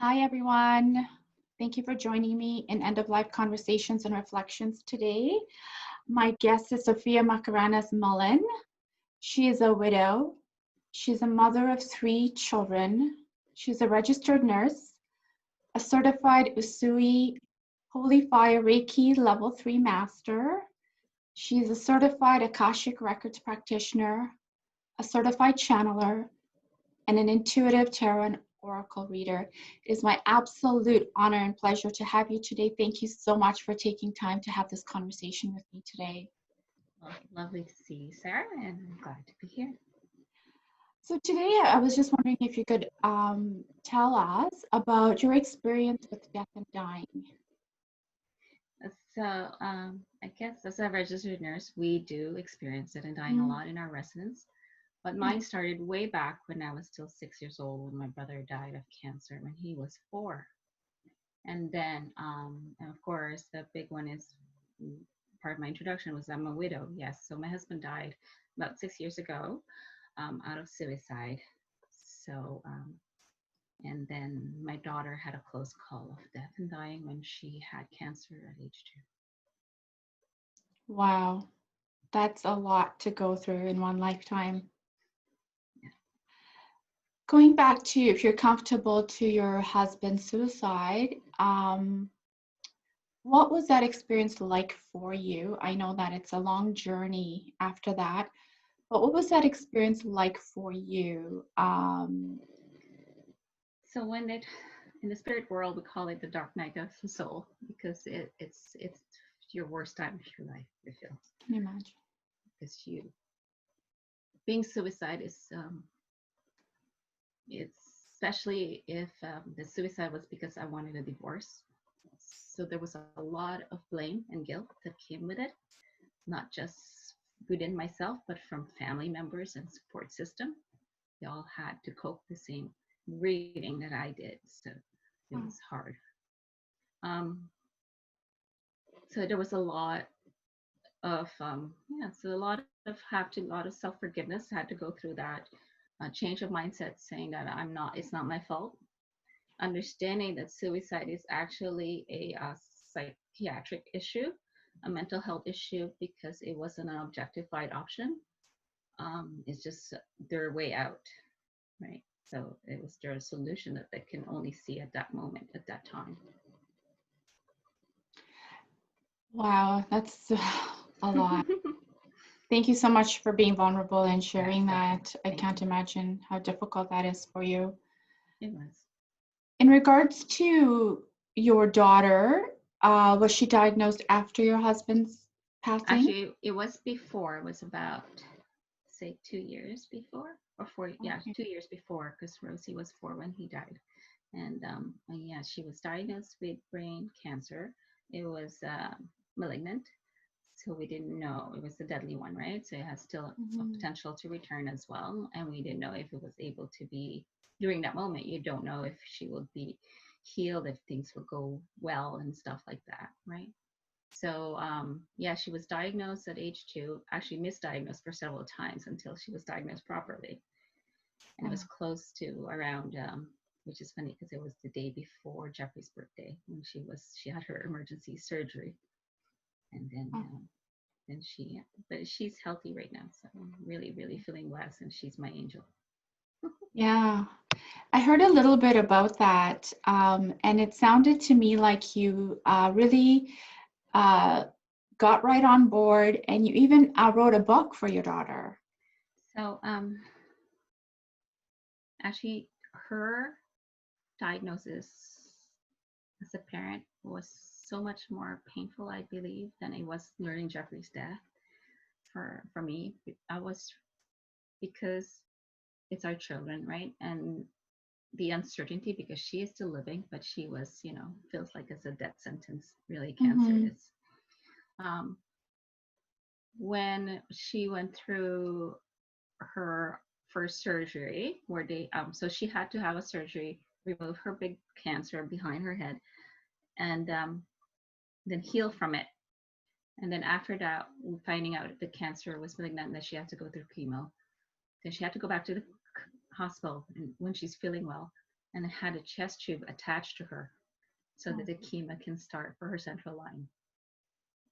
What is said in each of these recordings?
Hi, everyone. Thank you for joining me in End of Life Conversations and Reflections today. My guest is Sophia Macaranas Mullin. She is a widow. She's a mother of 3 children. She's a registered nurse, a certified Usui Holy Fire Reiki Level 3 Master. She's a certified Akashic Records practitioner, a certified channeler, and an intuitive tarot and oracle reader. It is my absolute honor and pleasure to have you today. Thank you so much for taking time to have this conversation with me today. Well, lovely to see you, Sarah, and I'm glad to be here. So today I was just wondering if you could tell us about your experience with death and dying. So, I guess as a registered nurse, we do experience it and dying a lot in our residence. But mine started way back when I was still 6 years old, when my brother died of cancer when he was 4. And then, and of course, the big one is part of my introduction was I'm a widow. Yes, so my husband died about 6 years ago out of suicide. So, and then my daughter had a close call of death and dying when she had cancer at age 2. Wow, that's a lot to go through in one lifetime. Yeah. Going back to, if you're comfortable, to your husband's suicide, what was that experience like for you? I know that it's a long journey after that, but what was that experience like for you? So when it in the spirit world, we call it the dark night of the soul because it's your worst time of your life. I feel. Can you imagine? Because being suicide is it's especially if the suicide was because I wanted a divorce. So there was a lot of blame and guilt that came with it, not just within myself, but from family members and support system. They all had to cope the same reading that I did, so it was hard. Um, so there was a lot of so a lot of self forgiveness. Had to go through that change of mindset, saying that it's not my fault. Understanding that suicide is actually a psychiatric issue, a mental health issue, because it wasn't an objectified option. It's just their way out, right? So it was their solution that they can only see at that moment, at that time. Wow, that's a lot. Thank you so much for being vulnerable and sharing that. I can't imagine how difficult that is for you. It was. In regards to your daughter, was she diagnosed after your husband's passing? Actually, it was before. It was about, say, 2 years before, or 4. Yeah, 2 years before, because Rosie was 4 when he died. And yeah, she was diagnosed with brain cancer. It was malignant, so we didn't know it was a deadly one, right? So it has still a potential to return as well, and we didn't know if it was able to be during that moment. You don't know if she will be healed, if things will go well, and stuff like that, right? So yeah, she was diagnosed at age 2, actually misdiagnosed for several times until she was diagnosed properly. And it was close to around, which is funny because it was the day before Jeffrey's birthday when she had her emergency surgery. And then but she's healthy right now. So I'm really, really feeling blessed, and she's my angel. Yeah, I heard a little bit about that, and it sounded to me like you really got right on board, and you even wrote a book for your daughter. So actually, her diagnosis as a parent was so much more painful, I believe, than it was learning Jeffrey's death for me. I was because it's our children, right? And the uncertainty because she is still living, but she was, feels like it's a death sentence, really, cancer is. When she went through her first surgery, where so she had to have a surgery, remove her big cancer behind her head, and then heal from it. And then after that, finding out the cancer was malignant, and that she had to go through chemo. Then she had to go back to the hospital, and when she's feeling well, and had a chest tube attached to her so Oh, that the chemo can start for her central line.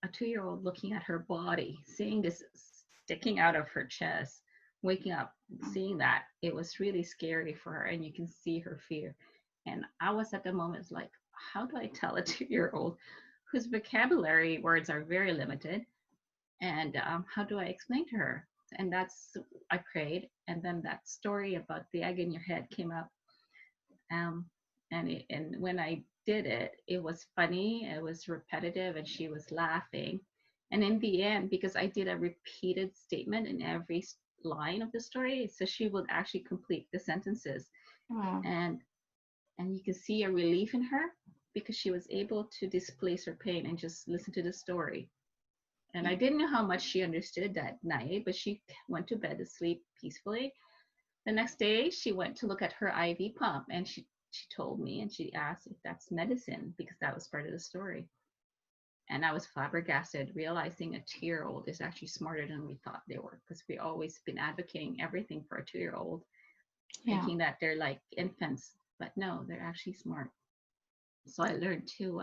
A 2 year old looking at her body, seeing this sticking out of her chest, waking up, seeing that, it was really scary for her, and you can see her fear. And I was at the moment like, how do I tell a 2 year old whose vocabulary words are very limited? And how do I explain to her? And that's, I prayed. And then that story about the egg in your head came up. Um, and when I did it, it was funny, it was repetitive, and she was laughing. And in the end, because I did a repeated statement in every line of the story, so she would actually complete the sentences. wow. And you can see a relief in her because she was able to displace her pain and just listen to the story. And I Yeah. didn't know how much she understood that night, but she went to bed to sleep peacefully. The next day, she went to look at her IV pump, and she told me, and she asked if that's medicine because that was part of the story. And I was flabbergasted realizing a 2 year old is actually smarter than we thought they were, because we always been advocating everything for a 2 year old, Yeah. thinking that they're like infants, but no, they're actually smart. So I learned to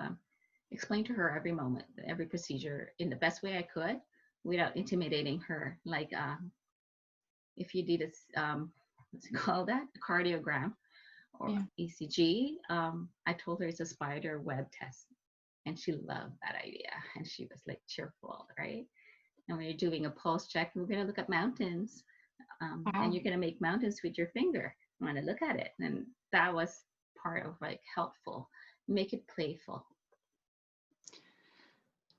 explain to her every moment, every procedure in the best way I could without intimidating her. Like if you did a, what's it called that? A cardiogram or Yeah. ECG, I told her it's a spider web test. And she loved that idea. And she was like cheerful, right? And when you're doing a pulse check, we're going to look at mountains. And Wow. you're going to make mountains with your finger. I want to look at it. And that was part of like helpful, make it playful.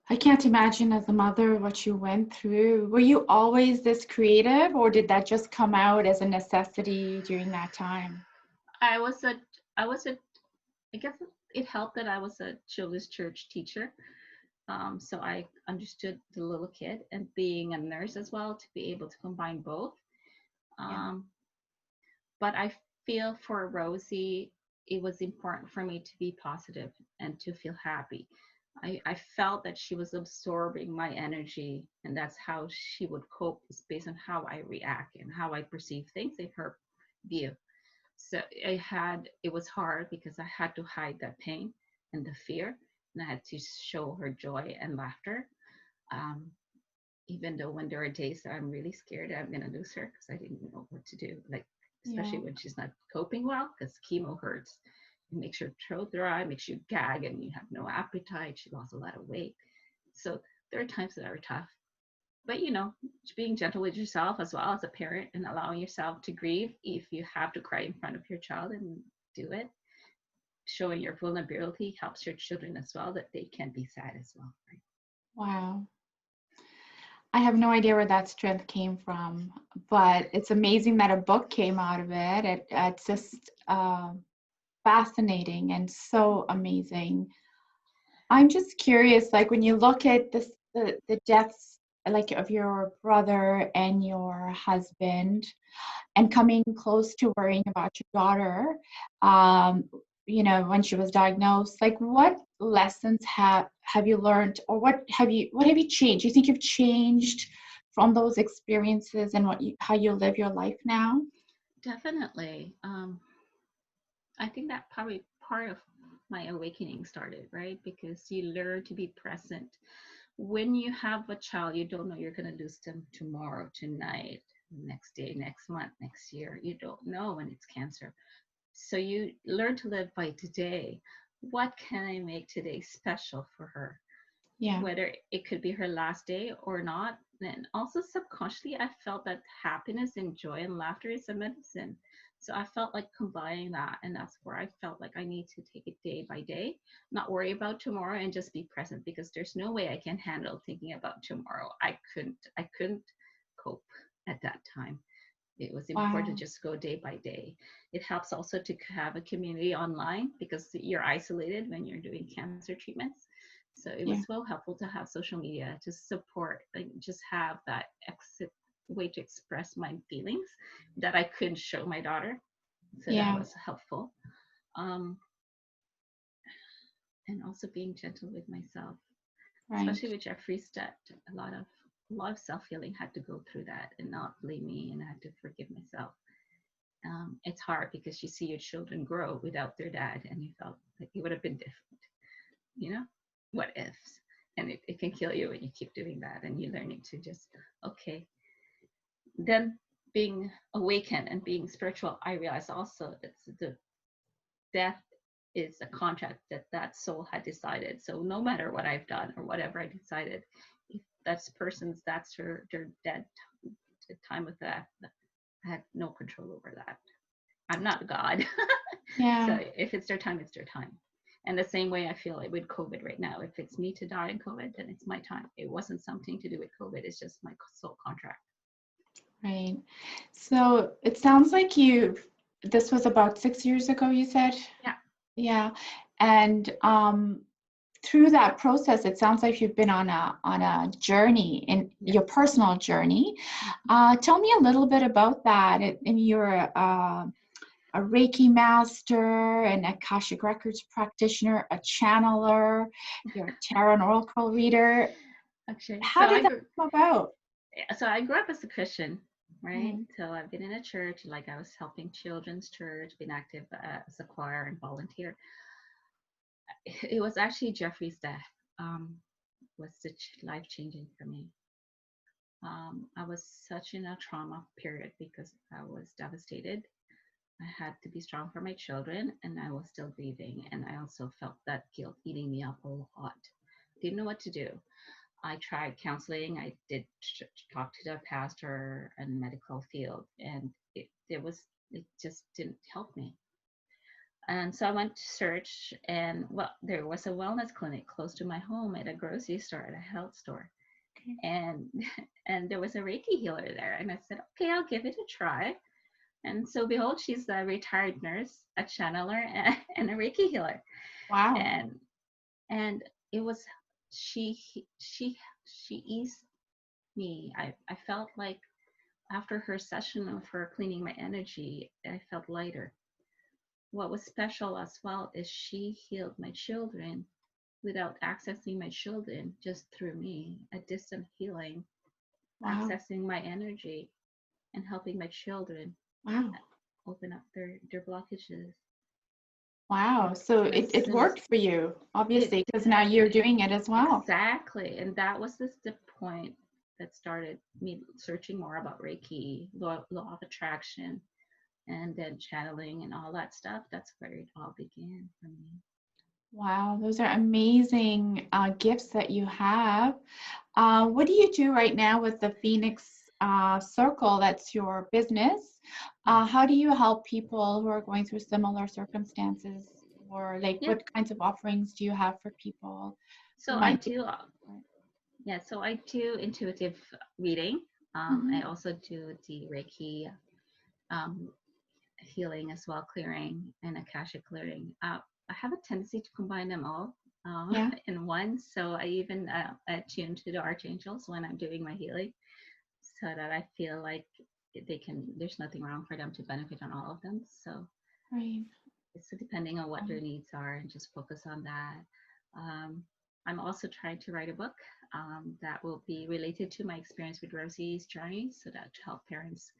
I can't imagine as a mother what you went through. Were you always this creative, or did that just come out as a necessity during that time? I was a, I was a, I guess it helped that I was a children's church teacher. So I understood the little kid and being a nurse as well to be able to combine both. Yeah. Um, but I feel for Rosie, it was important for me to be positive and to feel happy. I felt that she was absorbing my energy, and that's how she would cope, is based on how I react and how I perceive things in her view. So it was hard because I had to hide that pain and the fear, and I had to show her joy and laughter. Um, Even though when there are days that I'm really scared that I'm gonna lose her because I didn't know what to do, like Yeah. especially when she's not coping well, because chemo hurts. It makes your throat dry, makes you gag, and you have no appetite. She lost a lot of weight. So there are times that are tough. But being gentle with yourself as well as a parent and allowing yourself to grieve if you have to cry in front of your child, and do it. Showing your vulnerability helps your children as well, that they can be sad as well, right? Wow. I have no idea where that strength came from, but it's amazing that a book came out of it. It's just fascinating and so amazing. I'm just curious, like when you look at this, the deaths, like of your brother and your husband, and coming close to worrying about your daughter, um, when she was diagnosed, like what lessons have you learned, or what have you changed? Do you think you've changed from those experiences and how you live your life now? Definitely. I think that probably part of my awakening started, right? Because you learn to be present. When you have a child, you don't know you're going to lose them tomorrow, tonight, next day, next month, next year. You don't know when it's cancer. So you learn to live by today. What can I make today special for her? Yeah, Whether it could be her last day or not. And also subconsciously, I felt that happiness and joy and laughter is a medicine. So I felt like combining that. And that's where I felt like I need to take it day by day, not worry about tomorrow and just be present, because there's no way I can handle thinking about tomorrow. I couldn't cope at that time. It was important wow, to just go day by day. It helps also to have a community online because you're isolated when you're doing cancer treatments. So it was yeah, so helpful to have social media to support, like just have that exit way to express my feelings that I couldn't show my daughter. So that yeah, was helpful. Um, and also being gentle with myself, right. especially with Jeffrey's death. A lot of self healing had to go through that, and not blame me, and I had to forgive myself. it's hard because you see your children grow without their dad, and you felt like it would have been different, you know, what ifs. And it can kill you when you keep doing that, and you're learning to just, okay. Then being awakened and being spiritual, I realized also that the death is a contract that that soul had decided. So no matter what I've done or whatever I decided, if that's person's, that's their dead time with that, I had no control over that. I'm not God. So Yeah. if it's their time, it's their time. And the same way I feel it with COVID right now. If it's me to die in COVID, then it's my time. It wasn't something to do with COVID. It's just my soul contract. Right. So it sounds like this was about 6 years ago, you said? Yeah. Yeah. And through that process, it sounds like you've been on a journey, in Yes. your personal journey. Tell me a little bit about that. And you're a Reiki master, an Akashic Records practitioner, a channeler, you're a tarot and oracle reader. Actually, How did that come about? so I grew up as a Christian, right? Mm. So I've been in a church, like I was helping children's church, been active as a choir and volunteer. It was actually Jeffrey's death was such life changing for me. I was such in a trauma period because I was devastated. I had to be strong for my children, and I was still grieving. And I also felt that guilt eating me up a lot. Didn't know what to do. I tried counseling. I did talk to the pastor and medical field, and it just didn't help me. And so I went to search, and well, there was a wellness clinic close to my home at a grocery store, at a health store, Okay. and and there was a Reiki healer there, and I said, okay, I'll give it a try. And so behold, she's a retired nurse, a channeler, and a Reiki healer, Wow. and it was she she eased me. I felt like after her session of her cleaning my energy, I felt lighter. What was special as well is she healed my children without accessing my children, just through me, a distant healing, Wow. accessing my energy and helping my children Wow. open up their blockages. Wow. So And as it soon as worked for you, it obviously, because now you're did, doing it as well. exactly. And that was the point that started me searching more about Reiki, law of attraction, and then channeling and all that stuff. That's where it all began for me. Wow, those are amazing gifts that you have. What do you do right now with the Phoenix Circle? That's your business. How do you help people who are going through similar circumstances? Or like, Yeah. what kinds of offerings do you have for people who So I might be? do, yeah. So I do intuitive reading. I Mhm. also do the Reiki um, healing as well, clearing and Akashic clearing. I have a tendency to combine them all Yeah. in one. So I even attune to the archangels when I'm doing my healing, so that I feel like there's nothing wrong for them to benefit on all of them. So Right. it's depending on what their needs are, and just focus on that. Um, I'm also trying to write a book that will be related to my experience with Rosie's journey, so that to help parents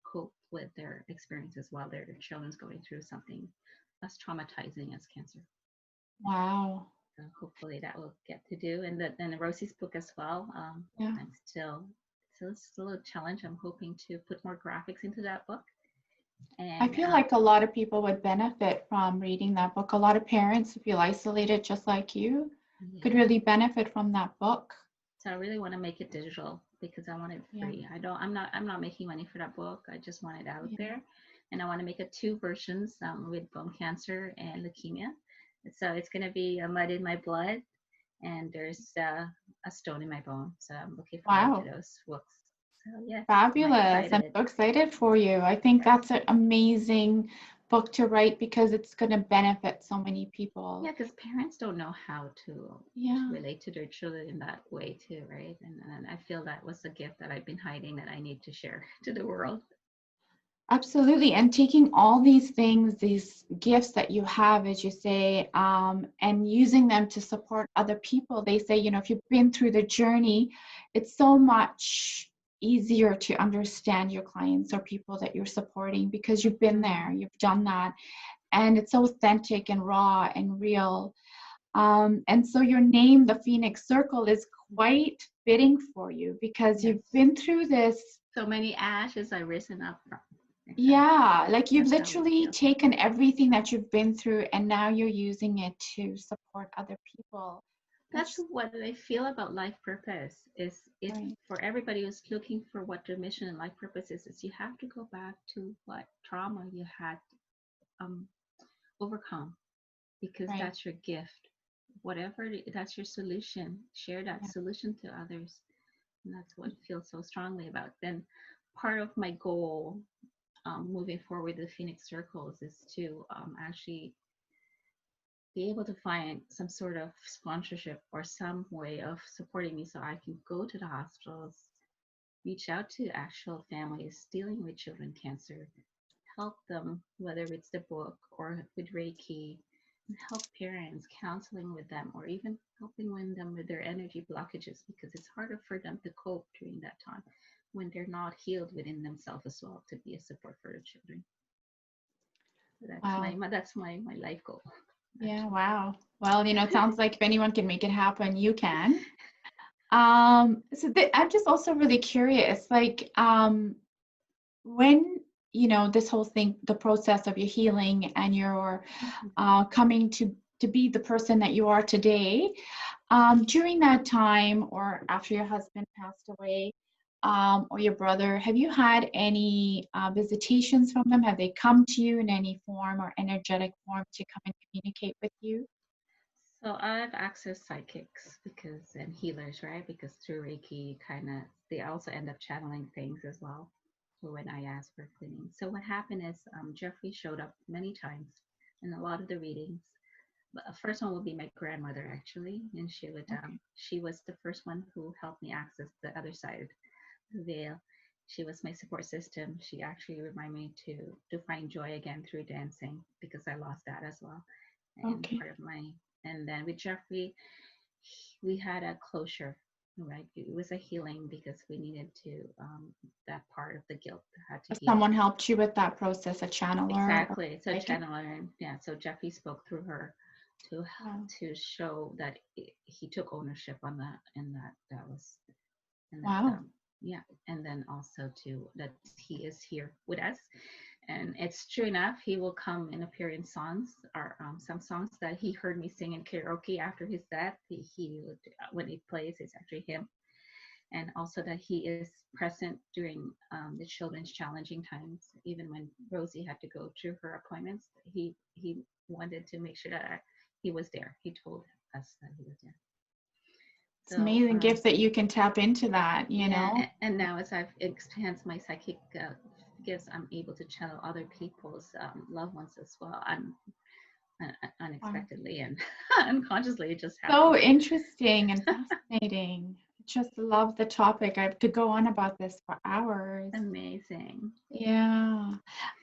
cope with their experiences while their children's going through something as traumatizing as cancer. Wow. So hopefully that will get to do, and then Rosie's book as well. Yeah. I'm still a challenge. I'm hoping to put more graphics into that book. I And feel like a lot of people would benefit from reading that book. A lot of parents who feel isolated just like you could yeah, really benefit from that book. so I really want to make it digital because I want it Yeah. free. I'm not making money for that book. I just want it out Yeah. there, and I want to make it two versions with bone cancer and leukemia. So it's going to be a mud in my blood, and there's a stone in my bone. So I'm looking forward to Wow. those books. So yes, I'm Fabulous. I'm excited. so excited for you. I think that's an amazing book to write because it's going to benefit so many people. Yeah, because parents don't know how to Yeah. relate to their children in that way too, right? And I feel that was a gift that I've been hiding that I need to share to the world. Absolutely. And taking all these things, these gifts that you have, as you say, and using them to support other people. They say, if you've been through the journey, it's so much easier to understand your clients or people that you're supporting because you've been there, you've done that, and it's authentic and raw and real. And so your name, the Phoenix Circle, is quite fitting for you because Yes. you've been through this. So many ashes I've risen up from. Exactly. Yeah, like you've That's how it literally feels. taken everything that you've been through and now you're using it to support other people. That's what I feel about life purpose is if Right. for everybody who's looking for what their mission and life purpose is you have to go back to what trauma you had um, overcome because Right. that's your gift. Whatever that's your solution. Share that Yeah. solution to others. And that's what I feel so strongly about. Then part of my goal moving forward with the Phoenix Circles is to actually be able to find some sort of sponsorship or some way of supporting me so I can go to the hospitals, reach out to actual families dealing with children cancer, help them, whether it's the book or with Reiki, and help parents, counseling with them, or even helping them with their energy blockages because it's harder for them to cope during that time when they're not healed within themselves as well to be a support for their children. So Wow. that's my life goal. Yeah, Actually. wow. Well, it sounds like if anyone can make it happen, you can. So I'm just also really curious, like, when, this whole thing, the process of your healing and your coming to be the person that you are today, during that time or after your husband passed away, or your brother, have you had any visitations from them? Have they come to you in any form or energetic form to come and communicate with you? So I've accessed psychics because and healers, right? Because through Reiki, kind of they also end up channeling things as well. So when I ask for cleaning, so what happened is Jeffrey showed up many times in a lot of the readings. But the first one would be my grandmother actually, and Okay. she was the first one who helped me access the other side of the veil. She was my support system. She actually reminded me to find joy again through dancing because I lost that as well and Okay. part of my and then with Jeffrey we had a closure, right? It was a healing because we needed to that part of the guilt had to heal. Someone helped you with that process, a channeler or Exactly. So psychic? channeler and yeah, so Jeffrey spoke through her to Wow. to show that he took ownership on that and that was and that Wow. yeah, and then also to that he is here with us. And it's true enough, he will come and appear in songs or some songs that he heard me sing in karaoke after his death. He would, when he plays, it's actually him. And also that he is present during the children's challenging times, even when Rosie had to go to her appointments. He wanted to make sure that he was there. He told us that he was there. It's So amazing gift that you can tap into that, yeah, and now as I've enhanced my psychic gifts, I'm able to channel other people's loved ones as well, Wow. unexpectedly and unconsciously. It just So happens. interesting and fascinating. Just love the topic. I could go on about this for hours. Amazing. Yeah.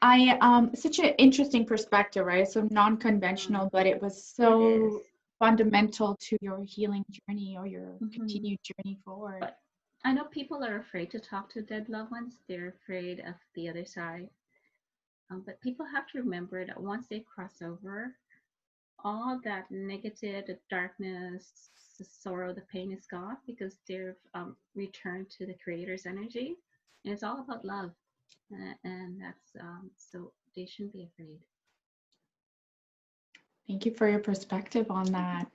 I such an interesting perspective, right? So non-conventional, but it was It is. so fundamental to your healing journey or your Hmm. continued journey forward. But I know people are afraid to talk to dead loved ones. They're afraid of the other side. But people have to remember that once they cross over, all that negative, the darkness, the sorrow, the pain is gone because they've returned to the Creator's energy. And it's all about love. And that's so they shouldn't be afraid. Thank you for your perspective on that.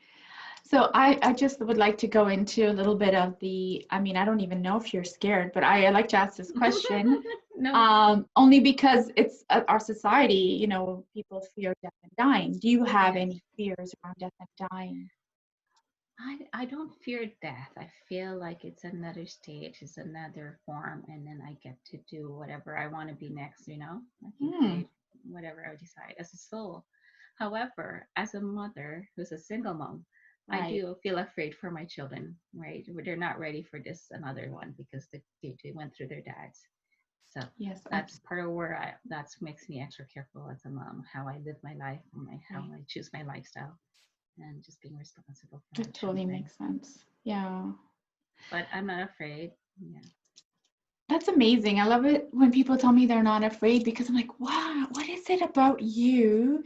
So I just would like to go into a little bit of I mean, I don't even know if you're scared, but I like to ask this question No, only because it's our society, people fear death and dying. Do you have yes. any fears around death and dying? I don't fear death. I feel like it's another stage, it's another form, and then I get to do whatever I want to be next, you know? I can Hmm, create whatever I decide as a soul. However, as a mother who's a single mom, I right. do feel afraid for my children, right? They're not ready for this another one because they went through their dads. So Yes, that's part of where that makes me extra careful as a mom, how I live my life, how absolutely. I choose my lifestyle and just being responsible for my It totally children. makes sense. Yeah. But I'm not afraid. Yeah. That's amazing. I love it when people tell me they're not afraid, because I'm like, wow, what is it about you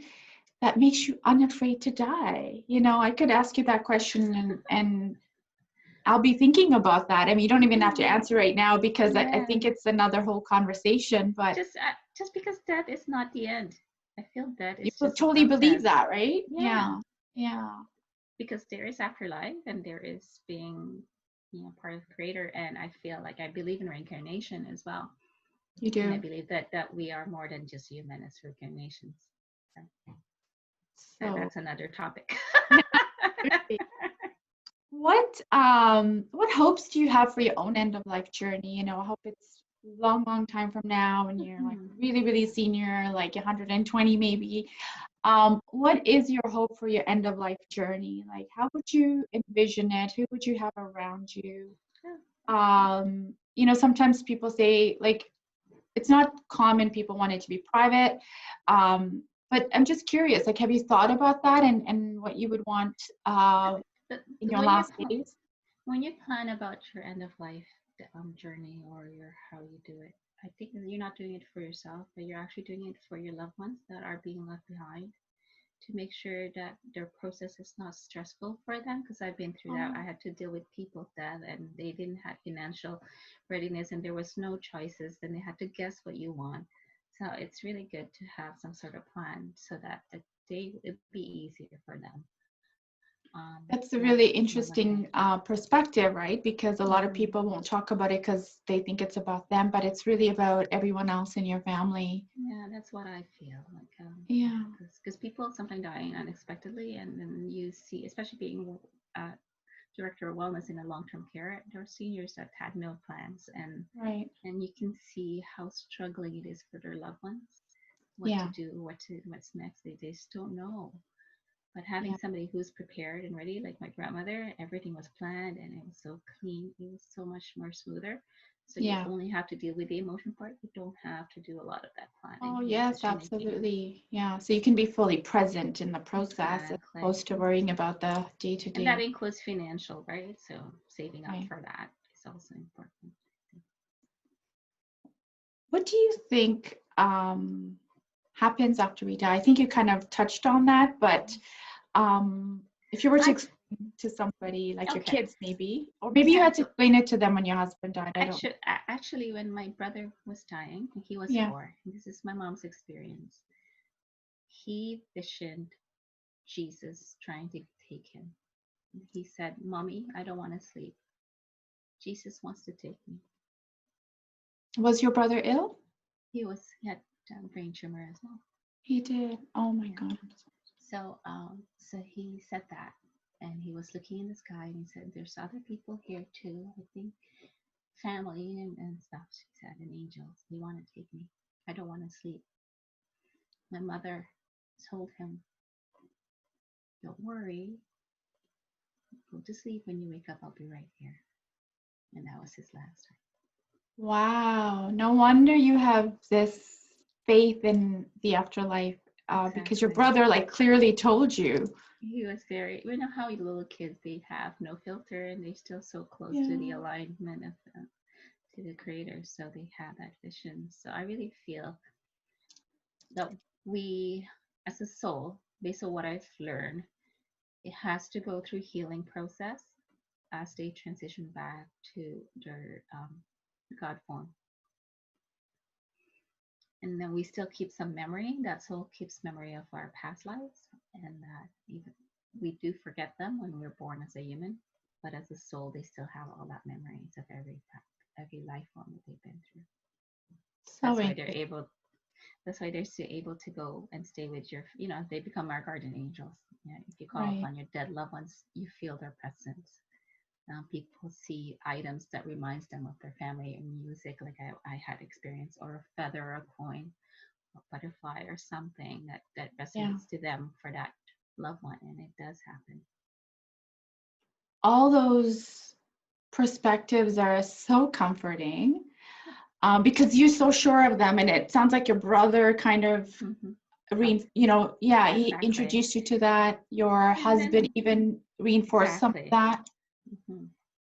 that makes you unafraid to die? You know, I could ask you that question, and I'll be thinking about that. I mean, you don't even have to Yeah. answer right now, because I Yeah. think it's another whole conversation, but Just because death is not the end. I feel death you is just a totally believe process. that, right? Yeah. Yeah. Yeah. Because there is afterlife and there is being, part of the creator. And I feel like I believe in reincarnation as well. You And I do. believe that we are more than just human as reincarnations. So So, that's another topic. yeah. What hopes do you have for your own end of life journey? You know, I hope it's long, long time from now, and you're like Mhm. really, really senior, like 120 maybe. What is your hope for your end of life journey? Like, how would you envision it? Who would you have around you? You know, sometimes people say, like, it's not common, people want it to be private. But I'm just curious, like, have you thought about that, and what you would want in your When you last days? when you plan about your end of life journey or your how you do it, I think that you're not doing it for yourself, but you're actually doing it for your loved ones that are being left behind, to make sure that their process is not stressful for them. Because I've been through that. I Oh, had to deal with people's death and they didn't have financial readiness and there was no choices. Then they had to guess what you want. So it's really good to have some sort of plan so that the day it be easier for them. that's a That's really one of it. interesting perspective, right? Because a lot of Hmm. people won't talk about it because they think it's about them, but it's really about everyone else in your family. Yeah, that's what I feel like. Yeah, Because people sometimes die unexpectedly, and then you see, especially being director of wellness in a long-term care, there are seniors that had no plans, right. and you can see how struggling it is for their loved ones, what to Yeah, do, what's next. They just don't know. But having yeah, somebody who's prepared and ready, like my grandmother, everything was planned and it was so clean. It was so much more smoother. So you yeah. only have to deal with the emotion part. You don't have to do a lot of that planning Oh, and yes, decision making. absolutely. Yeah, so you can be fully present in the process as Exactly. opposed to worrying about the day to And that day. includes financial, right? So saving up Right. for that is also important. What do you think happens after we die? I think you kind of touched on that, but if you were to I explain to somebody, like your okay. kids maybe, or maybe you Yeah. had to So explain it to them when your husband died. I don't know. actually, when my brother was dying, he was Yeah. 4. This is my mom's experience. He visioned Jesus trying to take him. He said, "Mommy, I don't want to sleep. Jesus wants to take me." Was your brother ill? He had brain tumor as well. He did. Oh my Yeah. God. So he said that, and he was looking in the sky, and he said, "There's other people here too. I think family and stuff." She said, "And angels. They want to take me. I don't want to sleep." My mother told him, "Don't worry. Go to sleep. When you wake up, I'll be right here." And that was his last time. Wow. No wonder you have this faith in the afterlife, because your Exactly. brother like clearly told you. He was very, we know how little kids, they have no filter and they're still so close to the Yeah. alignment of to the creator. So they have that vision. So I really feel that we, as a soul, based on what I've learned, it has to go through healing process as they transition back to their God form. And then we still keep some memory. That soul keeps memory of our past lives, and that even we do forget them when we're born as a human, but as a soul, they still have all that memories of every life form that they've been through. So That's why they're interesting. able. That's why they're still able to go and stay with your. They become our guardian angels. Yeah, if you call Right. upon your dead loved ones, you feel their presence. People see items that reminds them of their family and music, like I had experience, or a feather or a coin, a butterfly or something that Yeah. resonates to them for that loved one, and it does happen. All those perspectives are so comforting, because you're so sure of them, and it sounds like your brother kind of Hmm. yeah, he Exactly. introduced you to that. Your And husband then even reinforced some of exactly. that. Hmm.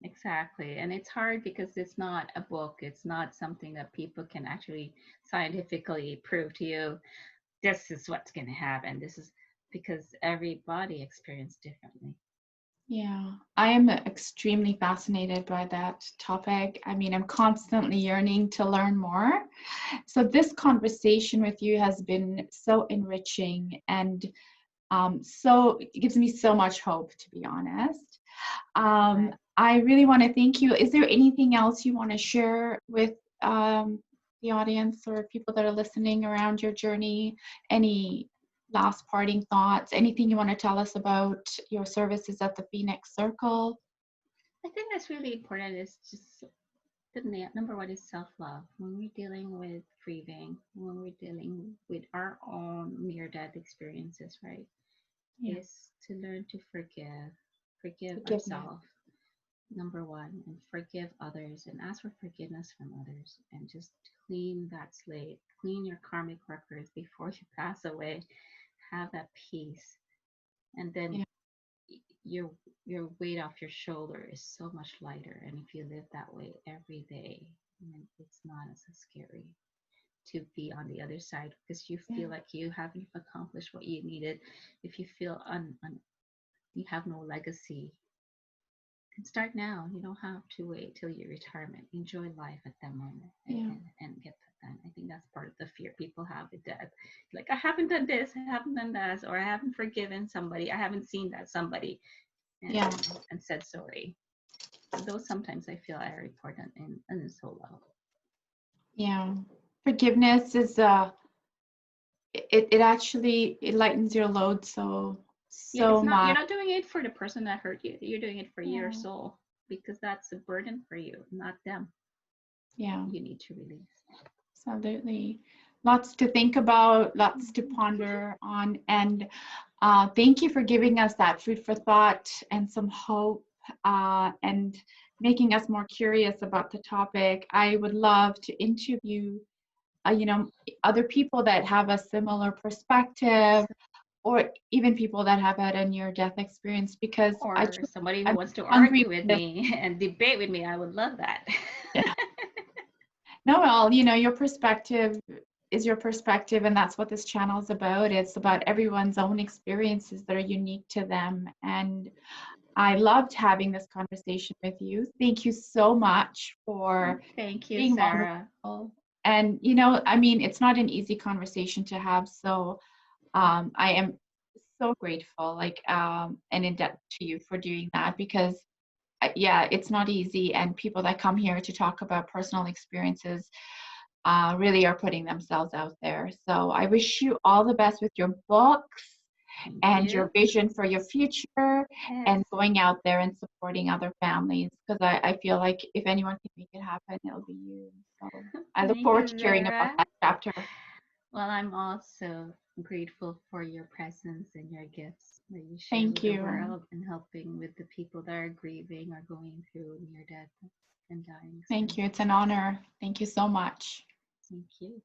Exactly. And it's hard because it's not a book. It's not something that people can actually scientifically prove to you. This is what's going to happen. This is because every body experiences differently. Yeah, I am extremely fascinated by that topic. I mean, I'm constantly yearning to learn more. So, this conversation with you has been so enriching and so it gives me so much hope, to be honest. Right. I really want to thank you. Is there anything else you want to share with the audience or people that are listening around your journey? Any last parting thoughts? Anything you want to tell us about your services at the Phoenix Circle? I think that's really important. Is just number one is self love. When we're dealing with grieving, when we're dealing with our own near death experiences, right? Yeah, Is to learn to forgive forgiveness. ourselves, number one, and forgive others and ask for forgiveness from others and just clean that slate, clean your karmic records before you pass away. Have that peace. And then Yeah, your your weight off your shoulder is so much lighter. And if you live that way every day, then it's not as scary to be on the other side because you yeah, feel like you haven't accomplished what you needed. If you feel you have no legacy, can start now. You don't have to wait till your retirement. Enjoy life at that moment yeah, and get that done. I think that's part of the fear people have with death. Like, I haven't done this, I haven't done that, or I haven't forgiven somebody, I haven't seen that somebody yeah, and said sorry. So those sometimes I feel are important in solo. yeah. Forgiveness is it actually it lightens your load Yeah, so it's not, you're much. not doing it for the person that hurt you. You're doing it for your Yeah, soul because that's a burden for you, not them. yeah. You need to release. Absolutely. Lots to think about, lots to Mhm. ponder on. And thank you for giving us that food for thought and some hope and making us more curious about the topic. I would love to interview, you know, other people that have a similar perspective or even people that have had a near-death experience because Or somebody who I'm wants to hungry argue with for this. me and debate with me. I would love that. Yeah. No, well, your perspective is your perspective, and that's what this channel is about. It's about everyone's own experiences that are unique to them. And I loved having this conversation with you. Thank you so much for Thank you, being Sarah. vulnerable. And, I mean, it's not an easy conversation to have. So I am so grateful, and in debt to you for doing that because, yeah, it's not easy. And people that come here to talk about personal experiences really are putting themselves out there. So I wish you all the best with your books Thank and your you. vision for your future Yes. and going out there and supporting other families because I feel like if anyone can make it happen, it'll be you. So I look Thank forward to you, hearing about Vera. that chapter. Well, I'm also grateful for your presence and your gifts that you share Thank with the you. world and helping with the people that are grieving or going through near death and dying Thank you. It's experiences. an honor. Thank you so much. Thank you.